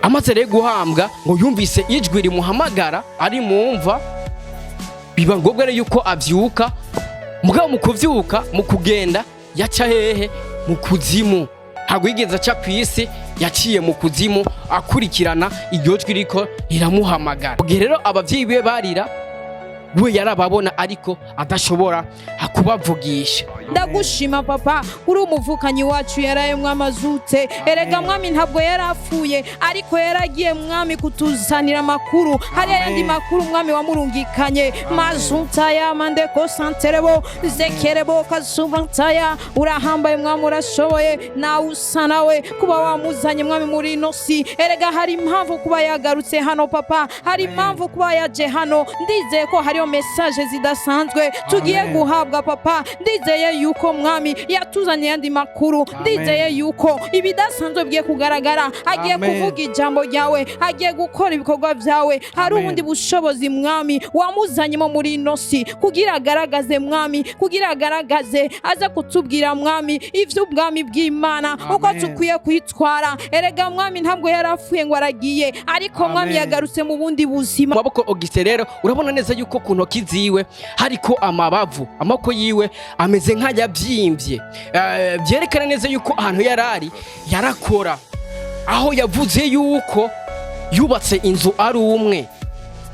amaze rero guhambwa ngo yumvise ijwi rimuhamagara ari mumva, biba ngombwa rero yuko avyuka. Mugabo mu kuvyuka, mu kugenda yaca hehe? Mu kuzimu. Ntabwo yigeze aca kw'isi, yaciye mu kuzimu akurikirana iryo jwi riko riramuhamagara. Ubwo rero abavyeyi be barira, we yarababona ariko adashobora kubavugisha. Ndagushima papa uri umuvukanyi wacu yaraye mwamazutse. Erega mwami ntabwo yarapfuye ariko yaragiye mwami kutuzanira amakuru. Hari yandi makuru mwami wamurungikanye. Mazutaya mandeko santerebo zekerebo kasubantaya. Urahambaye mwami urashoboye na usanawe kuba wamuzanye mwami muri nosi. Erega hari impamvu kuba yagarutse hano papa, hari impamvu kuba yaje hano. Ndizeye ko hariyo message zidasanzwe tugiye guhabwa papa. Ndizeye yuko mwami yatuzaniye yandi makuru. Ndizeye yuko ibidasanzwe bigiye kugaragara. Agiye kuvuga ijambo ryawe, agiye gukora ibikorwa vyawe. Hari ubundi bushobozi mwami wamuzanyemo muri nosi kugira agaragaze mwami, kugira agaragaze aza kutubwira mwami ivyo ubwami bw'Imana uko tukwiye kwitwara. Erega mwami ntabwo yarapfuye ngo aragiye ariko mwami yagarutse mu bundi buzima. Maboko Augustin rero urabona neza yuko ku ntoki ziwe hariko amabavu, amako yiwe ameze nk'ayavyimbye. Byerekana neza yuko ahantu yarari yarakora, aho yavuze yuko yubatse inzu ari umwe.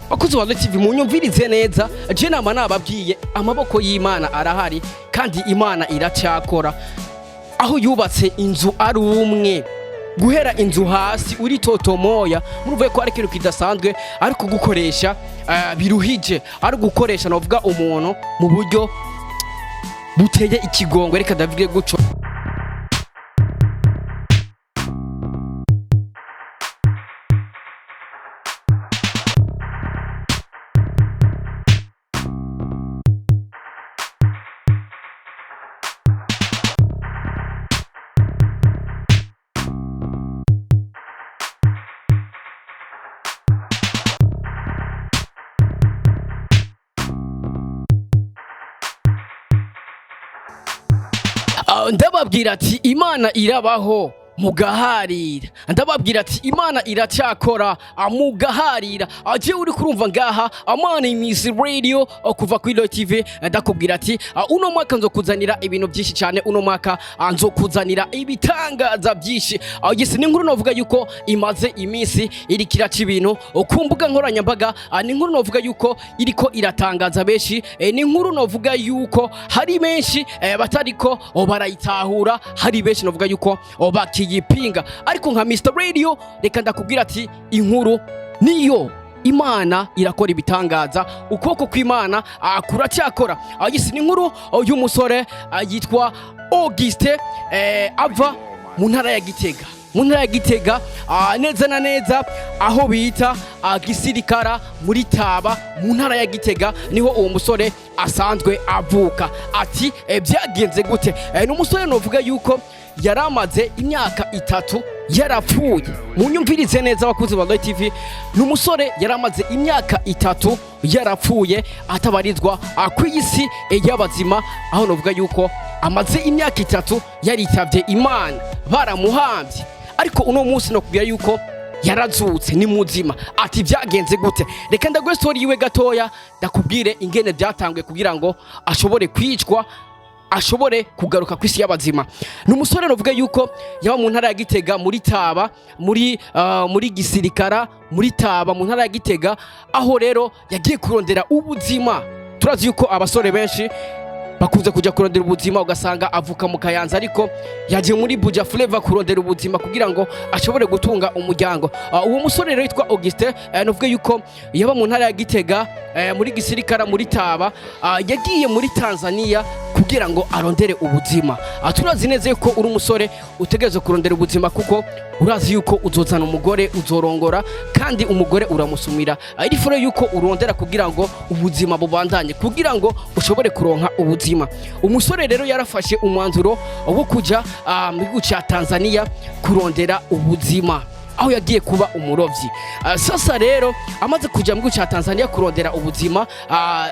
Bakuzi wa TV munyumvirize neza, je nama nababwiye amaboko y'Imana arahari kandi Imana iracakora. Aho yubatse inzu ari umwe, guhera inzu hasi uri totomoya, muruvuye ko ari ikintu kidasanzwe, ariko gukoresha biruhije, ari gukoresha novuga umuntu mu buryo buteye ikigongo. Reka ndavuge guco. Ndababwira ati Imana irabaho mugaharira. Ndababwira ati Imana iracakora mugaharira. Aje uri kurumva ngaha Amani Miss Radio kuva kuri TV. Ndakubwira ati uno mwaka nzokuzanira ibintu byinshi cyane. Uno mwaka nzokuzanira ibitangaza byinshi. Yesi ni nkuru novuga yuko imaze iminsi iri kiraca ibintu ku mbuga nkoranyambaga. Ni nkuru novuga yuko iriko iratangaza benshi. Ni nkuru novuga yuko hari benshi batariko barayitahura. Hari benshi novuga yuko yipinga, ariko nka Mr Radio reka ndakubwira ati inkuru niyo Imana irakora ibitangaza. Ukoko kw'Imana kuracyakora. Yisi ni inkuru y'umusore yitwa Augustin ava mu ntara ya Gitega. Mu ntara ya Gitega neza na neza aho bita Gisirikara muri Taba. Mu ntara ya Gitega niho uwo musore asanzwe avuka. Ati byagenze gute? N'umusore novuga yuko yaramaze imyaka 3 yarapfuye. Munyumvirize neza abakuzi ba TV, n'umusore yaramaze imyaka 3 yarapfuye atabarizwa kw'isi y'abazima. Aho novuga yuko amaze imyaka 3 yaritavye Imana, baramuhambye. Ariko uno munsi no kubwira yuko yarazutse ni muzima. Ati byagenze gute? Reka ndagwe story yiwe gatoya ndakubwire ingene byatangwe kugira ngo ashobore kwicwa, ashobore kugaruka kw'isi y'abazima. N'umusore novuga yuko yaba mu ntara ya Gitega muri Taba, muri Gisirikara muri Taba mu ntara ya Gitega. Aho rero yagiye kurondera ubuzima. Turazi yuko abasore benshi bakunze kuja kurondera ubuzima, ugasanga avuka mu Kayanza ariko yaje muri Buja Flavor kurondera ubuzima kugira ngo ashobore gutunga umuryango. Uwo musore rero yitwa Augustin, novuga yuko yaba mu ntara ya Gitega muri Gisirikara muri Taba, yagiye muri Tanzania kugira ngo arondere ubuzima. Turazi neza yuko uri umusore utegereza kurondera ubuzima, kuko urazi yuko uzozana umugore, uzorongora kandi umugore uramusumira. Iri furo yuko urondera kugira ngo ubuzima bubandanye, kugira ngo ushobore kuronka ubuzima. Umusore rero yarafashe umwanzuro wo kuja mu gihugu cya Tanzania kurondera ubuzima, aho yagiye kuba umurovyi. Sasa rero amaze kuja mu gihugu cya Tanzania kurondera ubuzima,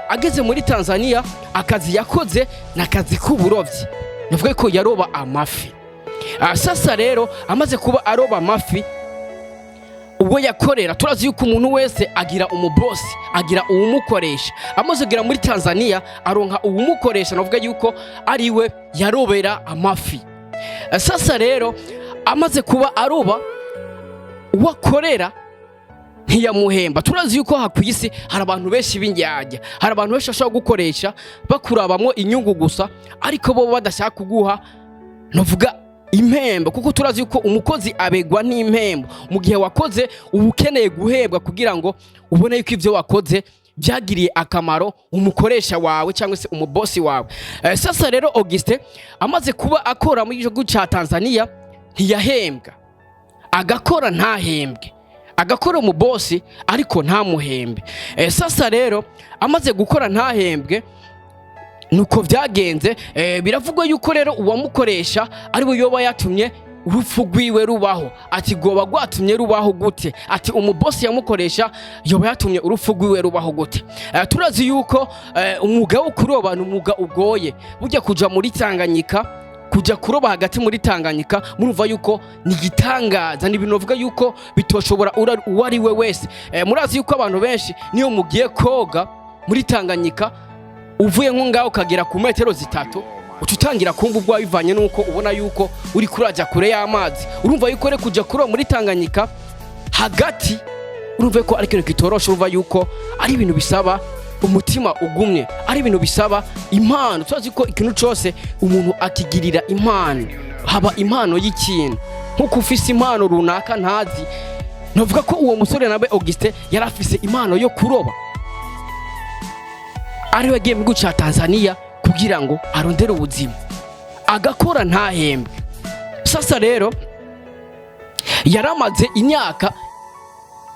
ageze muri Tanzania akazi yakoze nakazi k'uburovyi, navuga ko yaroba amafi. Sasa rero amaze kuba aroba amafi, uwo yakorera. Turazi yuko umuntu wese agira umubosi, agira uwumukoresha. Amaze kugera muri Tanzania aronka uwumukoresha, navuga yuko ariwe yarobera amafi. Sasa rero amaze kuba aroba, uwakorera ntiyamuhemba. Turazi yuko hakwisi hari abantu benshi b'indyarya, hari abantu benshi bashaka gukoresha bakurabamwo inyungu gusa, ariko bo badashaka kuguha novuga impembo, kuko turazi yuko umukozi abegwa n'impembo. Mu gihe wakoze uba ukeneye guhebwa kugira ngo ubone yuko ivyo wakoze byagiriye akamaro umukoresha wawe cyangwa se umubosi wawe. Sasa rero Augustin amaze kuba akora mu gihugu ca Tanzania ntiyahembwa, agakora ntahembwe, agakora umubosi ariko ntamuhembe. Sasa rero amaze gukora ntahembwe, nuko byagenze. Biravugwa yuko rero uwamukoresha ariwe yoba yatumye urupfu rwiwe rubaho. Ati goba gwatumye rubaho gute? Ati umubosi yamukoresha yoba yatumye urupfu rwiwe rubaho gute? Turazi yuko umwuga wo kuroba ni umwuga ugoye. Burya kuja muri Tanganyika, kuja kuroba hagati muri Tanganyika, murumva yuko ni gitangaza, ni binovuga yuko bitoshobora uwari we wese. Murazi yuko abantu benshi niyo mugiye koga muri Tanganyika, uvuye nko ngaho ukagera ku metero 3 ututangira kumva ubwo bivanye nuko ubona yuko uri kuraja kure y'amazi. Urumva yuko re kuja kuroba muri Tanganyika hagati, urumva ko ari kintu kitorosha, urumva yuko ari ibintu bisaba umutima ugumye, ari ibintu bisaba impano. Twazi ko ikintu cyose umuntu akigirira impano, haba impano y'ikintu. Nkuko ufise impano runaka ntazi, navuga ko uwo musore nabe Augustin yarafise impano yo kuroba, ari we game guca Tanzania kugira ngo arondere ubuzima, agakora ntahembwe. Sasa rero yaramaze imyaka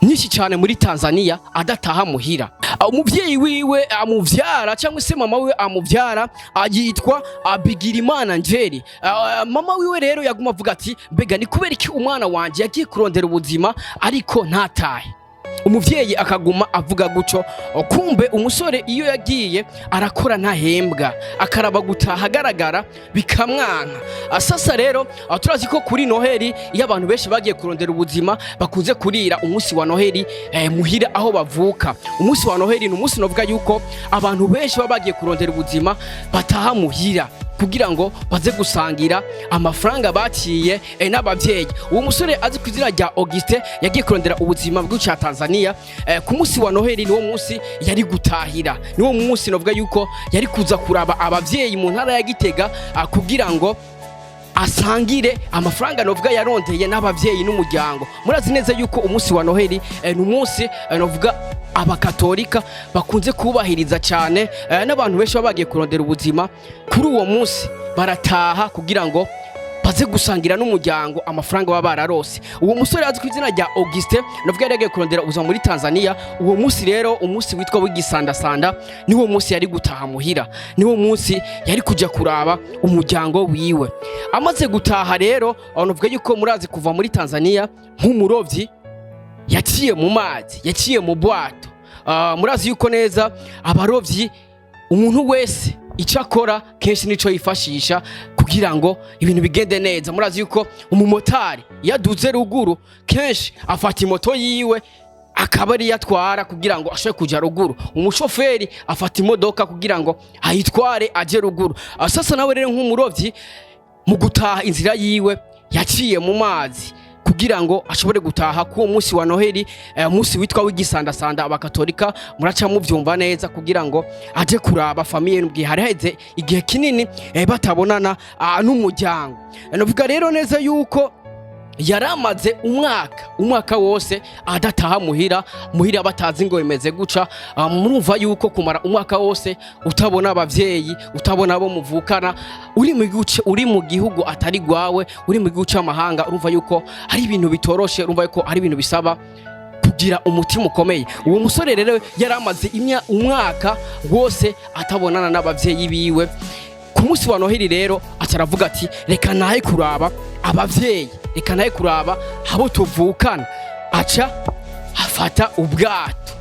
nyinshi cyane muri Tanzania adataha muhira. Umuvyeyi wiwe amuvyara cyangwa se mama wiwe amuvyara yitwa Bigirimana Njeri. Mama wiwe rero yaguma avuga ati mbega ni kubera iki umwana wanje yagiye kurondera ubuzima ariko ntatahe. Umuvyeyi akaguma avuga guco, kumbe umusore iyo yagiye arakora ntahembwa, akaraba gutaha agaragara bikamwanka. Sasa rero turazi ko kuri Noheli iyo abantu benshi bagiye kurondera ubuzima bakunze kurira umunsi wa Noheli muhira aho bavuka. Umunsi wa Noheli ni umunsi novuga yuko abantu benshi baba bagiye kurondera ubuzima bataha muhira kugira ngo baze gusangira amafaranga baciye n'abavyeyi. Uwo musore azi kwizina rya Augustin yagiye kurondera ubuzima bw'uca Tanzania. Ku munsi wa Noheli niwo munsi yari gutahira, niwo munsi novuga yuko yari kuza kuraba abavyeyi mu ntara ya Gitega kugira ngo asangire amafaranga novuga yarondeye n'abavyeyi n'umuryango. Murazi neza yuko umunsi wa Noheli ni umunsi novuga abakatolika bakunze kubahiriza cyane, n'abantu benshi bagiye kurondera ubuzima kuri uwo munsi barataha kugira ngo baze gusangira n'umuryango amafaranga baba bararose. Uwo musore azwi kwizina rya Augustin novuga yari yagiye kurondera ubuzima muri Tanzania. Uwo munsi rero umunsi witwa w'igisandasanda niwo munsi yari gutaha muhira, niwo munsi yari kuja kuraba umuryango wiwe. Amaze gutaha rero novuga yuko murazi kuva muri Tanzania nk'umurovyi yaciye mu mazi, yaciye mu bwato. Murazi yuko neza abarovyi umuntu wese icakora kenshi nico yifashisha kugira ngo ibintu bigende neza. Murazi yuko umumotari yaduze ruguru kenshi afata imoto yiwe akaba ari yatwara kugira ngo ashobore kuja ruguru, umushoferi afata imodoka kugira ngo ayitware aje ruguru. Sasa nawe rero nk'umurovyi mu gutaha inzira yiwe yaciye mu mazi kugira ngo ashobore gutaha ku munsi wa Noheli, munsi witwa w'igisandasanda. Abakatolika muraca muvyumva neza kugira ngo aje kuraba famille n'ubwiye hari heze igihe kinini batabonana n'umuryango. Novuga rero neza yuko yaramaze umwaka wose adataha muhira batazi ngo bimeze guca. Murumva yuko kumara umwaka wose utabona abavyeyi, utabona abo muvukana, uri mu gihugu atari gwawe, uri mu gihugu c'amahanga, urumva yuko ari ibintu bitoroshe, urumva yuko ari ibintu bisaba kugira umutima ukomeye. Uwo musore rero yaramaze umwaka wose atabonana n'abavyeyi biwe. Ku munsi wa Noheli rero acaravuga ati reka nahe kuraba abavyeyi, reka nahe kuraba abo tuvukana. Aca afata ubwato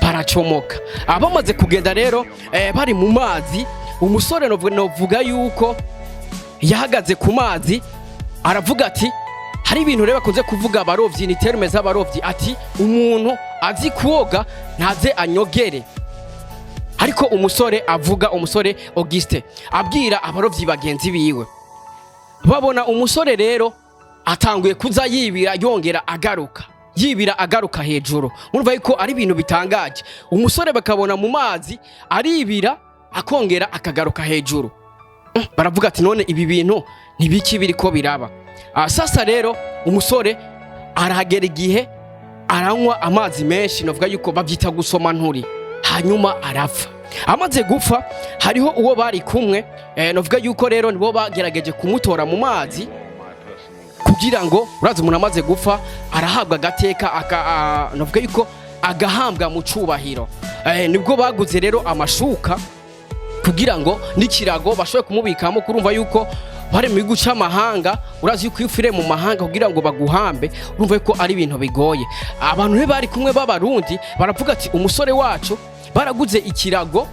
baracomoka. Abamaze kugenda rero bari mu mazi, umusore novuga yuko yahagaze ku mazi aravuga ati hari ibintu rero bakunze kuvuga abarovyi, ni terme z'abarovyi, ati umuntu azi kuoga ntaze anyogere. Ariko umusore Auguste abwira abarovyi bagenzi biwe, babona umusore rero atanguye kuza yibira yongera agaruka hejuru. Murumva yuko ari ibintu bitangaje, umusore bakabona mu mazi aribira akongera akagaruka hejuru. Baravuga ati none ibi bintu nibiki biriko biraba? Sasa rero umusore arahagera igihe aranywa amazi menshi, novuga yuko bavyita gusoma nturi, hanyuma arapfa. Amaze gupfa hariho uwo bari kumwe, novuga yuko rero nibo bagerageje kumutora mu mazi kugira ngo urazi umuntu amaze gupfa arahabwa agateka, novuga yuko agahambwa mu cubahiro. Nibwo baguze rero amashuka kugira ngo n'ikirago bashobore kumubikamo. Kurumva yuko bari mu gihugu c'amahanga, urazi yuko ufire mu mahanga kugira ngo baguhambe, urumva yuko ari ibintu bigoye. Abantu bari kumwe b'abarundi baravuga ati umusore wacu baraguze ikirago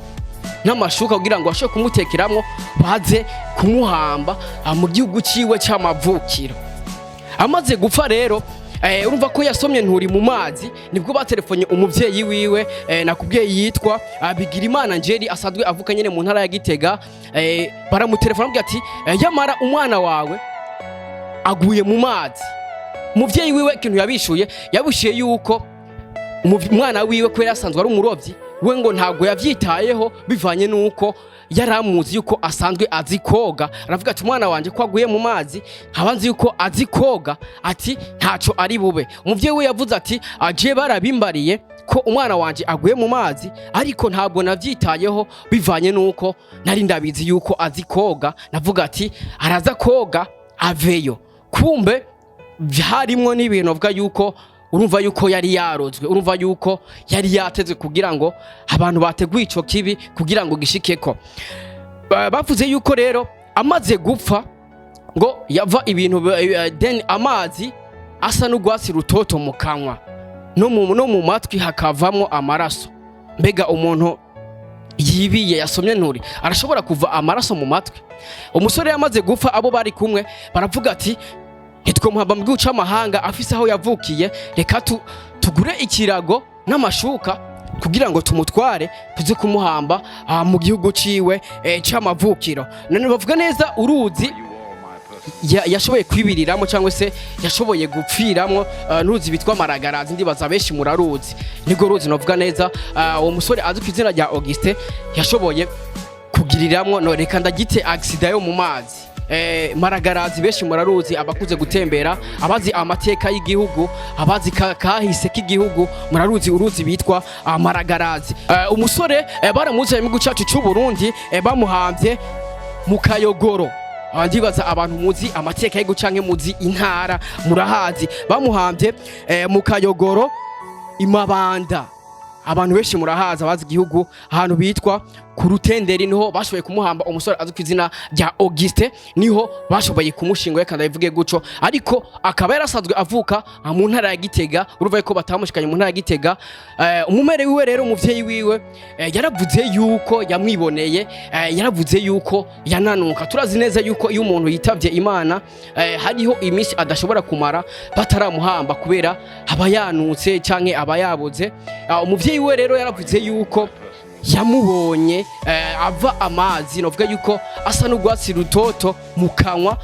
n'amashuka kugira ngo bashobore kumutekeramwo baze kumuhamba mu gihugu ciwe c'amavukiro. Amaze gupfa rero urumva ko yasomye nturi mu mazi, nibwo batelefonye umuvyeyi wiwe, nakubwiye yitwa Bigirimana Njeri, asanzwe avuka nyene mu ntara ya Gitega. Baramutelefona bamubwira ati yamara umwana wawe aguye mu mazi. Umuvyeyi wiwe ikintu yabishuye yuko umwana wiwe kubera asanzwe ari umurovyi, we ngo ntago yavyitayeho bivanye nuko yaramuzi yuko asanzwe azi koga. Aravuga ati umwana wanje ko aguye mu mazi nkabanzi yuko azi koga, ati ntaco ari bube. Umuvyeyi we yavuze ati aje barabimbariye ko umwana wanje aguye mu mazi, ariko ntabwo navyitayeho bivanye nuko nari ndabizi yuko azi koga. Navuga ati araza koga aveyo. Kumbe harimwo n'ibintu avuga yuko, urumva yuko yari yarozwe, urumva yuko yari yateze kugira ngo abantu bateguye ico kibi kugira ngo gishikeko. Bavuze yuko rero amaze gupfa ngo yava ibintu amazi asa n'ugwatsi rutoto mu kanwa, no mu matwi hakavamwo amaraso. Mbega umuntu yibiye yasomye nturi arashobora kuva amaraso mu matwi? Umusore yamaze gupfa, abo bari kumwe baravuga ati ntitwomuhamba mu gihugu c'amahanga afise aho yavukiye, reka tugure ikirago n'amashuka kugira ngo tumutware tuze kumuhamba mu gihugu ciwe c'amavukiro. None bavuga neza uruzi yashoboye kwibiriramo cyangwa se yashoboye gupfiramwo, n'uruzi bitwa Maragarazi, ndibaza benshi muraruzi. Nibwo ruzi novuga neza uwo musore azwi ku izina rya Auguste yashoboye kugiriramwo, no reka ndagite accident yo mu mazi. Maragarazi benshi muraruzi, abakuze gutembera, abazi amateka y'igihugu, abazi kahise k'igihugu, muraruzi uruzi bitwa Maragarazi. Umusore baramuze mu gihugu cyacu cy'u Burundi, bamuhambye mu Kayogoro. Ndibaza abantu muzi amateka y'igihugu canke muzi intara murahazi. Bamuhambye mu Kayogoro Imabanda. Abantu benshi murahaza abazi igihugu, ahantu bitwa ku Rutenderi niho bashoboye kumuhamba umusore azwi ku izina rya Auguste, niho bashoboye kumushinga, reka ndabivuge guco. Ariko akaba yarasanzwe avuka mu ntara ya Gitega, uruva ko batamushikanye mu ntara ya Gitega. Umumere wiwe rero umuvyeyi wiwe yaravuze yuko yamwiboneye, yaravuze yuko yananuka. Turazi neza yuko iyo umuntu yitavye Imana hariho iminsi adashobora kumara bataramuhamba kubera aba yanutse canke aba yaboze. Umuvyeyi we rero yaravuze yuko yamubonye ava amazi, novuga yuko asa n'ugwatsi rutoto mu kanwa,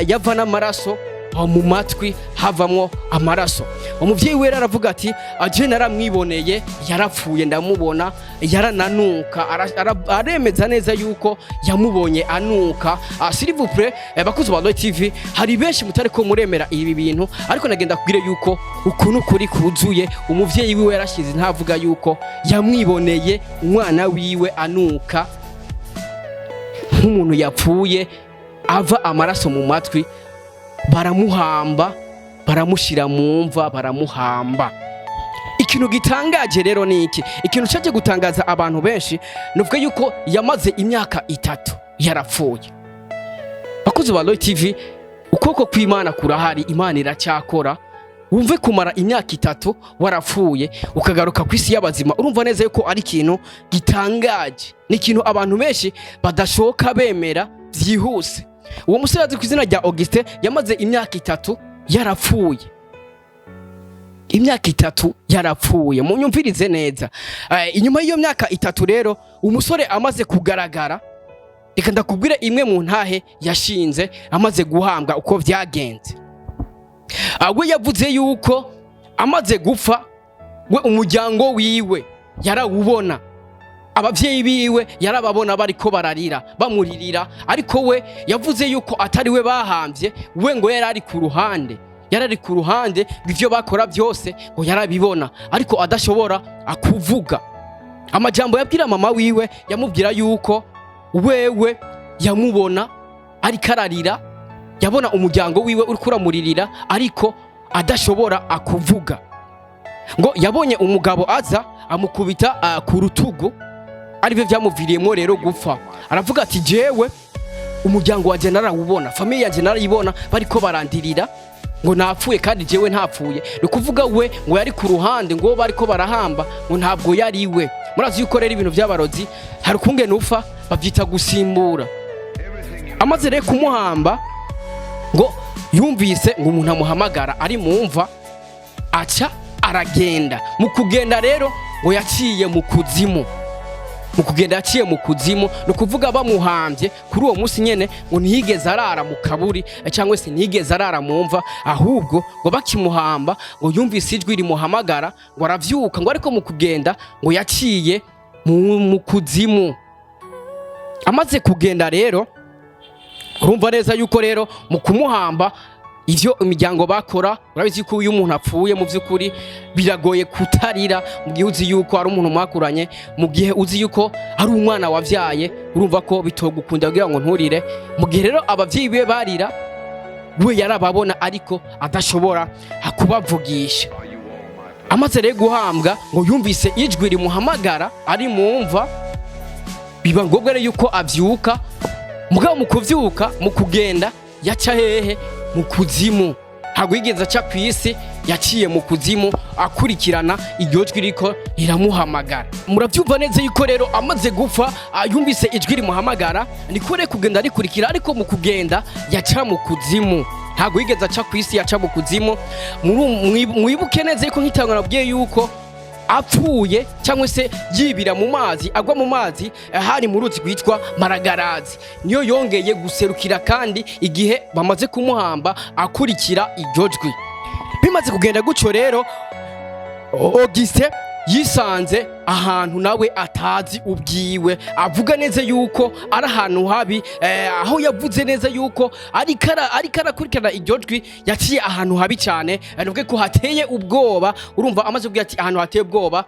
yava n'amaraso mu matwi havamwo amaraso. Umuvyeyi we aravuga ati aje naramwiboneye, yarapfuye ndamubona, yarananuka. Aremeza neza yuko yamubonye anuka. S'il vous plaît bakuze ba TV, hari benshi mutari ko muremera ibi bintu, ariko nagenda kubwire yuko ukuntu kuri kuzuye. Umuvyeyi wiwe yarashize ntavuga yuko yamwiboneye umwana wiwe anuka nk'umuntu yapfuye, ava amaraso mu matwi. Baramuhamba, baramushira mu mva, baramuhamba. Ikintu gitangaje rero ni iki? Ikintu cyaje gutangaza abantu benshi, nuvuga yuko yamaze imyaka 3 yarapfuye. Bakuze ba TV, ukoko kw'Imana kurahari, Imana iracyakora. Wumve kumara imyaka 3 warapfuye ukagaruka ku isi y'abazima, urumva neza yuko ari ikintu gitangaje. Ni ikintu abantu benshi badashoka bemera byihuse. Uwo musore azwi ku izina rya Auguste yamaze imyaka 3 yarapfuye, imyaka 3 yarapfuye. Munyumvirize neza. Inyuma y'iyo myaka 3 rero umusore amaze kugaragara, reka ndakubwire imwe mu ntahe yashinze amaze guhambwa uko vyagenze. We yavuze yuko amaze gupfa, we umuryango wiwe yarawubona, abavyeyi biwe yarababona bariko bararira bamuririra, ariko we yavuze yuko atari we bahambye, we ngo yarari ku ruhande bivyo bakora byose ngo yarabibona, ariko adashobora akuvuga. Amajambo yabwira mama wiwe yamubwira yuko wewe yamubona ariko ararira, yabona umuryango wiwe uri kuramuririra ariko adashobora akuvuga. Ngo yabonye umugabo aza amukubita ku rutugu, aribyo byamuviriyemo rero gupfa. Aravuga ati jewe umuryango wa narawubona, famille ya narayibona bariko barandirira ngo napfuye kandi jewe ntapfuye. Ni kuvuga we ngo yari ku ruhande ngo bariko barahamba ngo ntabwo yari we. Murazi yuko rero ibintu by'abarozi hari kungene upfa bavyita gusimbura. Amaze rero kumuhamba ngo yumvise ngo umuntu amuhamagara ari mumva, aca aragenda. Mu kugenda rero ngo yaciye mu kuzimu. Mu kugenda yaciye mu kuzimu, no kuvuga bamuhambye kuri uwo munsi nyene ngo ntiyigeze arara mu kaburi cyangwa se ntiyigeze arara mu mva, ahubwo ngo bakimuhamba ngo yumvise ijwi rimuhamagara ngo aravyuka, ngo ariko mu kugenda ngo yaciye mu kuzimu. Amaze kugenda rero urumva neza yuko rero mu kumuhamba ivyo imiryango bakora, urabizi ko uyu muntu apfuye mu vy'ukuri biragoye kutarira mu gihe uzi yuko ari umuntu mwakuranye, mu gihe uzi yuko ari umwana wavyaye, urumva ko bitogukunda kugira ngo nturire. Mu gihe rero abavyeyi be barira, we yarababona ariko adashobora kubavugisha. Amaze rero guhambwa ngo yumvise ijwi rimuhamagara ari mumva, biba ngombwa rero yuko avyuka. Mugabo mu kuvyuka, mu kugenda yaca hehe? Mu kuzimu. Ntabwo yigeze aca kw'isi, yaciye mu kuzimu akurikirana iryo jwi riko riramuhamagara. Muravyumva neza yuko rero amaze gupfa yumvise ijwi rimuhamagara, niko rero kugenda arikurikira, ariko mu kugenda yaca mu kuzimu. Ntabwo yigeze aca kw'isi, yaca mu kuzimu. Mwibuke neza yuko nkitangwa nabwiye yuko apfuye cyangwa se yibira mu mazi, agwa mu mazi, hari mu ruzi rwitwa Maragarazi. Niyo yongeye guserukira kandi igihe bamaze kumuhamba akurikira iryo jwi. Bimaze kugenda gutyo rero Auguste yisanze ahantu nawe atazi ubwiwe, avuga neza yuko ari ahantu habi, aho yavuze neza yuko ariko arakurikirana iryo jwi yaciye ahantu habi cyane, nuvuge ko hateye ubwoba. Urumva amaze kugira ati ahantu hateye ubwoba,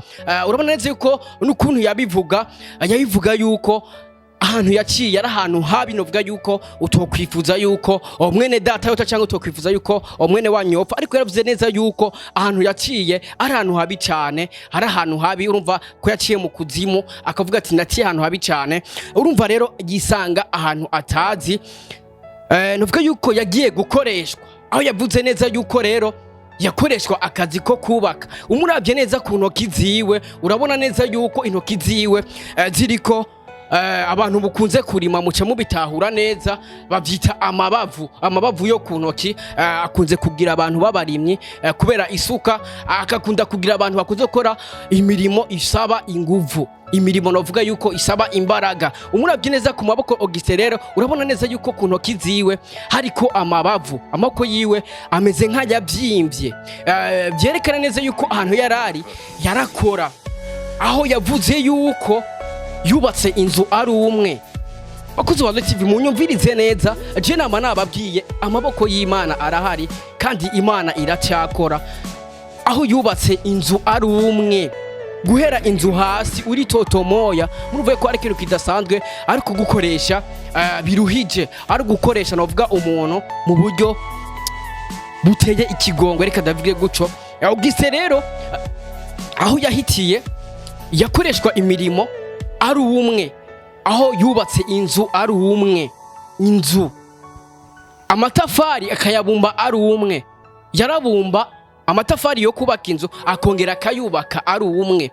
urabona neza yuko n'ukuntu yabivuga yuko ahantu yaciye ari ahantu habi, novuga yuko utokwifuza yuko mwene data yota cyangwa utokwifuza yuko mwene wanyopfa, ariko yaravuze neza yuko ahantu yaciye ari ahantu habi cyane, ari ahantu habi. Urumva ko yaciye mu kuzimu, akavuga ati naciye ahantu habi cyane. Urumva rero yisanga ahantu atazi, novuga yuko yagiye gukoreshwa, aho yavuze neza yuko rero yakoreshwa akazi ko kubaka. Umurabye neza ku ntoki ziwe, urabona neza yuko intoki ziwe ziriko abantu bukunze kurima, muca mubitahura neza, bavyita amabavu yo ku ntoki. Akunze kugira abantu babarimyi kubera isuka, akakunda kugira abantu bakunze gukora imirimo isaba inguvu, imirimo novuga yuko isaba imbaraga. Umurabye neza ku maboko Auguste rero urabona neza yuko ku ntoki ziwe hariko amabavu, amako yiwe ameze nk'ayavyimbye, byerekana neza yuko ahantu yarari yarakora, aho yavuze yuko yubatse inzu ari umwe. Bakuzi wa TV munyumvirize neza, je nama nababwiye amaboko y'Imana arahari kandi Imana iracyakora. Aho yubatse inzu ari umwe, guhera inzu hasi uri totomoya, muruvuye ko ari kintu kidasanzwe, ariko gukoresha biruhije, ari gukoresha novuga umuntu mu buryo buteye ikigongwe, reka ndavuge guco. Auguste rero aho yahitiye yakoreshwa imirimo ari umwe, aho yubatse inzu ari umwe, inzu amatafari akayabumba ari umwe, yarabumba amatafari yo kubaka inzu akongera akayubaka ari umwe.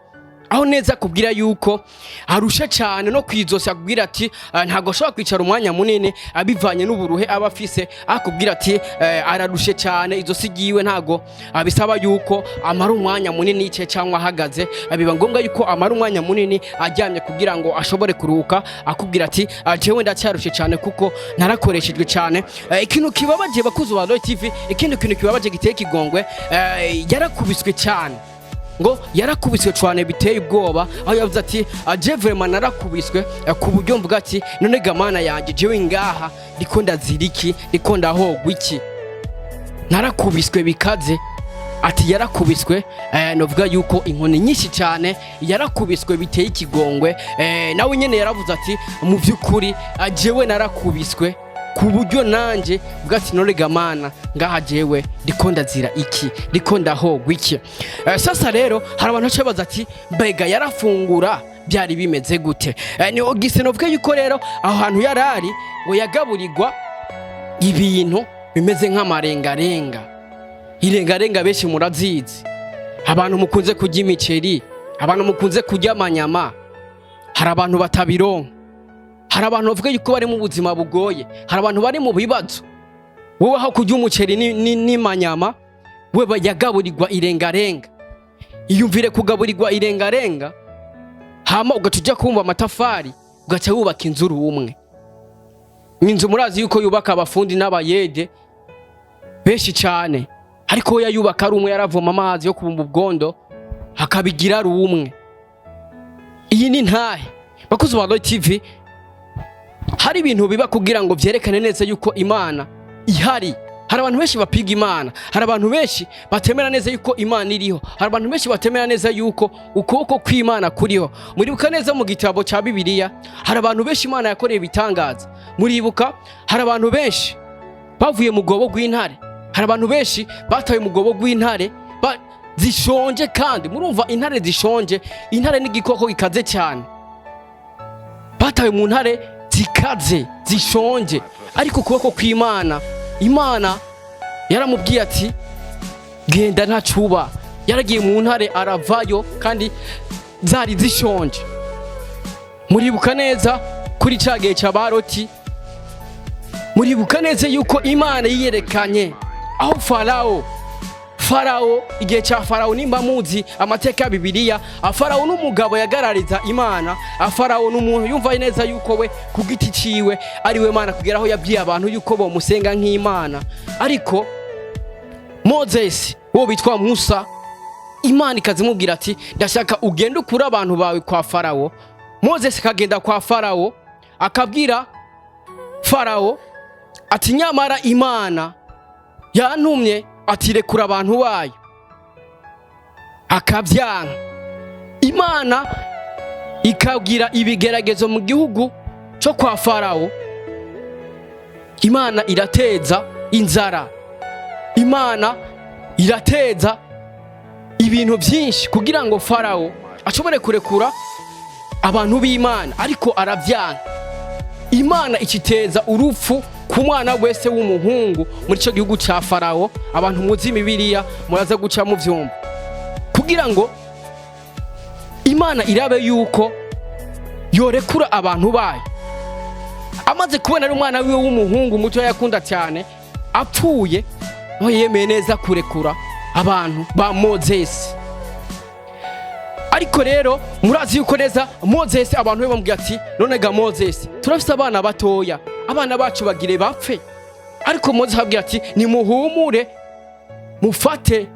aho neza kubwira yuko arusha cyane no kwizosa akubwira ati ntago ashobora kwicara umwanya munini abivanye n'uburuhe aba afise, akubwira ati ararushe cyane izosi giwe ntago abisaba yuko amara umwanya munini yicaye cyangwa ahagaze, biba ngombwa yuko amara umwanya munini aryamye kugira ngo ashobore kuruhuka, akubwira ati jewe ndacyarushe cyane kuko narakoreshejwe cyane. Ikintu kibabaje bakuzi ba Royal TV, ikindi kintu kibabaje giteye kigongwe, yarakubiswe cyane, ngo yarakubiswe cyane biteye ubwoba, aho yavuze ati je vraiment narakubiswe ku buryo mvuga ati none gamana yanjye jewe ngaha ndiko ndaziriki, ndiko ndahogwa iki, narakubiswe bikaze. Ati yarakubiswe novuga yuko inkoni nyinshi cyane, yarakubiswe biteye ikigongwe. Nawe nyene yaravuze ati mu byukuri jewe narakubiswe ku buryo nanje bwati none gamana ngaha jewe ndiko ndazira iki, ndiko ndahogwa iki. Sasa rero hari abantu bacabaza ati mbega yarafungura byari bimeze gute? Ni Augustin novuga yuko rero aho hantu yarari ngo yagaburirwa ibintu bimeze nk'amarengarenga. Irengarenga benshi murazizi, abantu mukunze kurya imiceri, abantu mukunze kurya amanyama, hari abantu batabironka, hari abantu bavuga yuko bari mu buzima bugoye, hari abantu bari mu bibazo. Wowe aho kurya umuceri n'imanyama, wewe yagaburirwa irengarenga. Iyumvire kugaburirwa irengarenga, hama ugacuja kumva amatafari, ugaca wubaka inzu rumwe. Inzu murazi yuko yubaka abafundi n'abayede benshi cyane, ariko yayubaka ari umwe, yaravoma amazi yo kubumba ubwondo akabigira ari umwe. Iyi ni ntahe bakuzi ba Royal TV, hari ibintu biba kugira ngo vyerekane neza yuko Imana ihari. Hari abantu benshi bapiga Imana, hari abantu benshi batemera neza yuko Imana iriho, hari abantu benshi batemera neza yuko ukuboko kw'Imana kuriho. Muribuka neza mu gitabo ca Bibiliya, hari abantu benshi Imana yakoreye ibitangaza. Muribuka hari abantu benshi bavuye mu gobo rw'intare, hari abantu benshi bataye mu gobo rw'intare zishonje, kandi murumva intare zishonje, intare n'igikoko gikaze cyane, bataye mu ntare zikaze zishonje, ariko ukuboko kw'Imana, Imana yaramubwiye ati genda ntacuba. Yaragiye mu ntare aravayo kandi zari zishonje. Muribuka neza kuri cagiye ca Baroti, muribuka neza yuko Imana yiyerekanye aho Farao igihe ca Farao, nimba muzi amateka ya Bibiliya, Farao n'umugabo yagarariza Imana. Farao n'umuntu yumva neza yuko we ku giti ciwe ari we Mana, kugeraho yabwiye abantu yuko bo musenga nk'Imana. Ariko Moses wo bitwa Musa, Imana ikazimubwira ati ndashaka ugende ukura abantu bawe kwa Farao. Moses kagenda kwa Farao, akabwira Farao ati nyamara Imana yantumye ati rekura abantu bayo, akabyanka. Imana ikabwira ibigeragezo mu gihugu cyo kwa Farao, Imana irateza inzara, Imana irateza ibintu byinshi kugira ngo Farao ashobore kurekura abantu b'Imana, ariko aravyanka. Imana ikiteza urupfu ku mwana wese w'umuhungu muri cyo gihugu ca Farao. Abantu muzi Bibiliya muraza guca mu vyumba, kugira ngo Imana irabe yuko yorekura abantu bayo. Amaze kubona ari umwana wiwe w'umuhungu muto yakunda cyane apfuye, no yemeye neza kurekura abantu ba Moses. Ariko rero murazi yuko neza Moses abantu be bamubwira ati none ga Moses, turafise abana batoya, abana bacu bagire bapfe. Ariko Moses abwira ati nimuhumure, mufate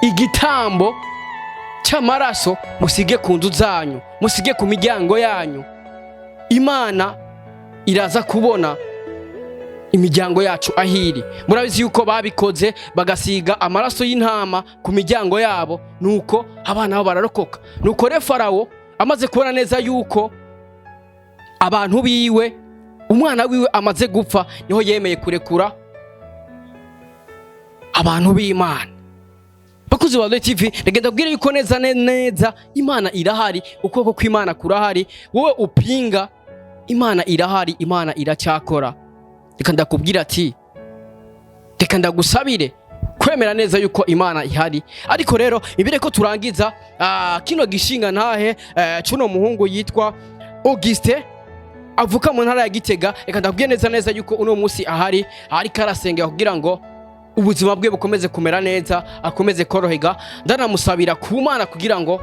igitambo cy'amaraso musige ku nzu zanyu, musige ku miryango yanyu, Imana iraza kubona imiryango yacu ahiri. Murabizi yuko babikoze bagasiga amaraso y'intama ku miryango yabo, nuko abana babo bararokoka. Nuko re Farao amaze kubona neza yuko abantu biwe, umwana wiwe amaze gupfa, niho yemeye kurekura abantu b'Imana. Bakuzi ba Royal TV, regenda bwire yuko neza neza Imana irahari, ukuboko kw'Imana kurahari. Wowe upinga, Imana irahari, Imana iracyakora. Reka ndakubwira ati reka ndagusabire kwemera neza yuko Imana ihari. Ariko rero imbere ko turangiza kino gishinga ntahe cuno muhungu yitwa Auguste avuka mu ntara ya Gitega, reka ndabwiye neza yuko uno munsi ahari karasengera kugira ngo ubuzima bwe bukomeze kumera neza, akomeze korohega. Ndanamusabira ku Mana kugira ngo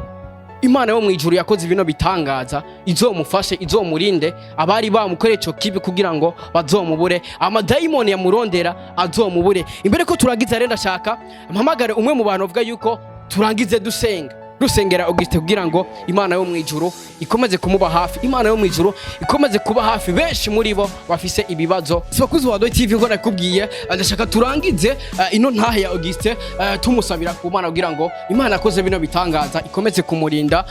Imana yo mwijuru yakoze ibintu bitangaza izomufashe, izomurinde abari bamukoreye cyo kibi kugira ngo bazomubure, amadayimoni yamurondera azomubure. Imbere ko turagiza rero ndashaka mpamagare umwe mu bantu avuga yuko turangize dusengera Auguste kugira ngo Imana yo mwijuru ikomeze kumuba hafi, Imana yo mwijuru ikomeze kuba hafi benshi muri bo bafise ibibazo. Sibakuzi wa TV ngo nakubwiye ndashaka turangize ino ntahe ya Auguste tumusabira ku Mana kugira ngo Imana akoze bino bitangaza ikomeze kumurinda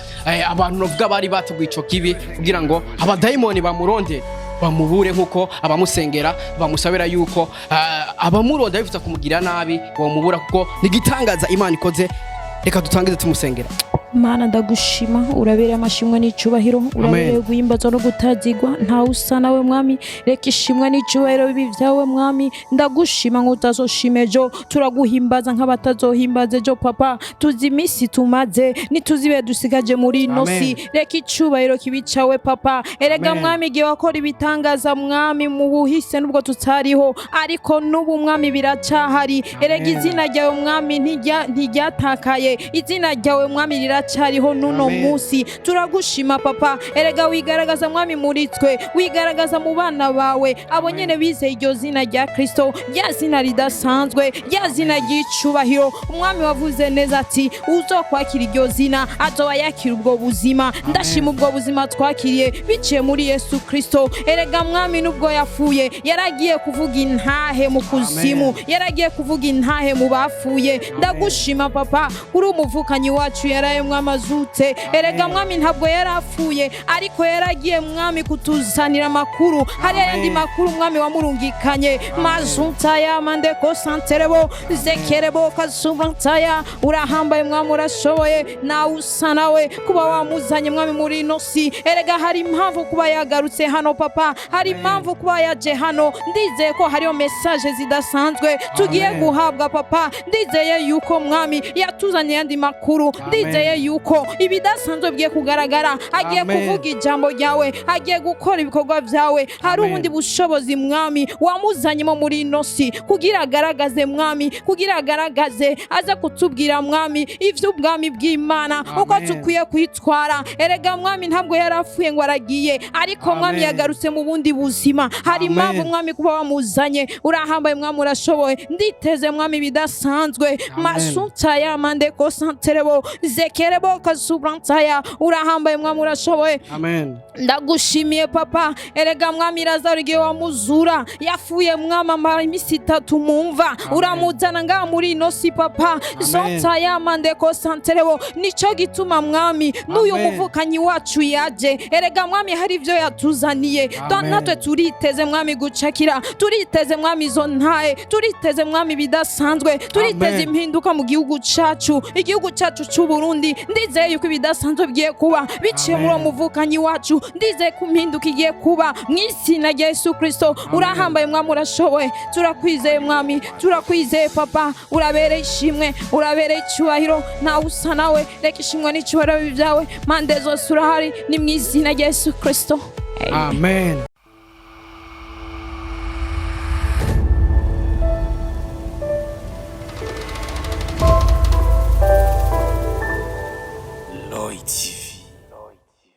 abantu novuga bari bateguye ico kibi kugira ngo abadayimoni bamuronde bamubure nkuko abamusengera bamusabira yuko abamuronda bifuza kumugira nabi bamubura kuko nigitangaza Imana ikoze. Reka dutangize tumusengera. Mana ndagushima, urabereye amashimwe n'icubahiro, urabereye guhimbaza no gutazigwa, nta usa nawe mwami. Reka ishimwe n'icubahiro bibi vyawe mwami, ndagushima nk'utazoshime ejo, turaguhimbaza nk'abatazohimbaza ejo papa. Tuzi imisi tumaze nituzibe dusigaje muri ino si, reka icubahiro kibi cawe papa. Erega mwami igihe wakora ibitangaza mwami mu buhise nubwo tutariho, ariko n'ubu mwami biracahari. Erega izina ryawe mwami ntiryatakaye, izina ryawe mwami riracariho nuno musi. Turagushima papa, erega wigaragaza mwami muri twe, wigaragaza mu bana bawe abo nyene bizeye iryo zina rya Kristo, rya zina ridasanzwe, rya zina ry'icubahiro. Umwami wavuze neza ati uzokwakira iryo zina azoba yakira ubwo buzima. Ndashima ubwo buzima twakiriye biciye muri Yesu Kristo. Erega mwami nubwo yafuye yaragiye kuvuga intahe mu kuzimu, yaragiye kuvuga intahe mu bafuye. Ndagushima papa uri umuvukanyi wacu yaraye mwami azutse. Erega mwami ntabwo yarafuye ariko yaragiye mwami kutuzanira makuru. Hari yandi makuru mwami wamurungikanye mazuntaya mandeko santerebo zekerebo kasubantaya. Urahambaye mwami, urashoboye, na usa nawe kuba wamuzanye mwami muri ino si. Erega hari impamvu kuba yagarutse hano papa, hari impamvu kuba yaje hano. Ndizeye ko hariyo message zidasanzwe tugiye guhabwa papa. Ndizeye yuko mwami yatuzanye yandi makuru, ndizeye yuko ibidasanzwe bigiye kugaragara. Agiye kuvuga ijambo ryawe, agiye gukora ibikorwa vyawe. Hari ubundi bushobozi mwami wamuzanyemo muri ino si kugira agaragaze mwami, kugira agaragaze aza kutubwira mwami ivy'ubwami bw'Imana uko tukwiye kwitwara. Erega mwami ntabwo yarafuye ngo aragiye, ariko mwami yagarutse mu bundi buzima. Hari impamvu mwami kuba wamuzanye. Urahambaye mwami, urashoboye, nditeze mwami bidasanzwe. Masuntaya mandeko santerebo zekerebo kasubrantaya. Urahambaye mwami, urashoboye. Ndagushimiye papa. Erega mwami Lazaro igihe wamuzura yafuye mwami amara imisi 3 mumva, uramuzana ngaha muri ino si papa. Zontaya mandeko santerebo. Nico gituma mwami n'uyu muvukanyi wacu yaje. Erega mwami hari ivyo yatuzaniye, natwe turiteze mwami gucakira, turiteze mwami izo ntahe, turiteze mwami bidasanzwe, turiteze impinduka mu gihugu cacu, igihugu cacu c'u Burundi. Ndizeye yuko ibidasanzwe bigiye kuba biciye muri umuvukanyi wacu. Ndizeye ko impinduka igiye kuba mw'izina rya Yesu Kristo. Urahambaye mwami, urashoboye, turakwizeye mwami, turakwizeye papa. Urabereye ishimwe, urabereye icubahiro, nta usa nawe. Reka ishimwe n'icubahiro byawe mande zose urahari, ni mw'izina rya Yesu Kristo. Amen.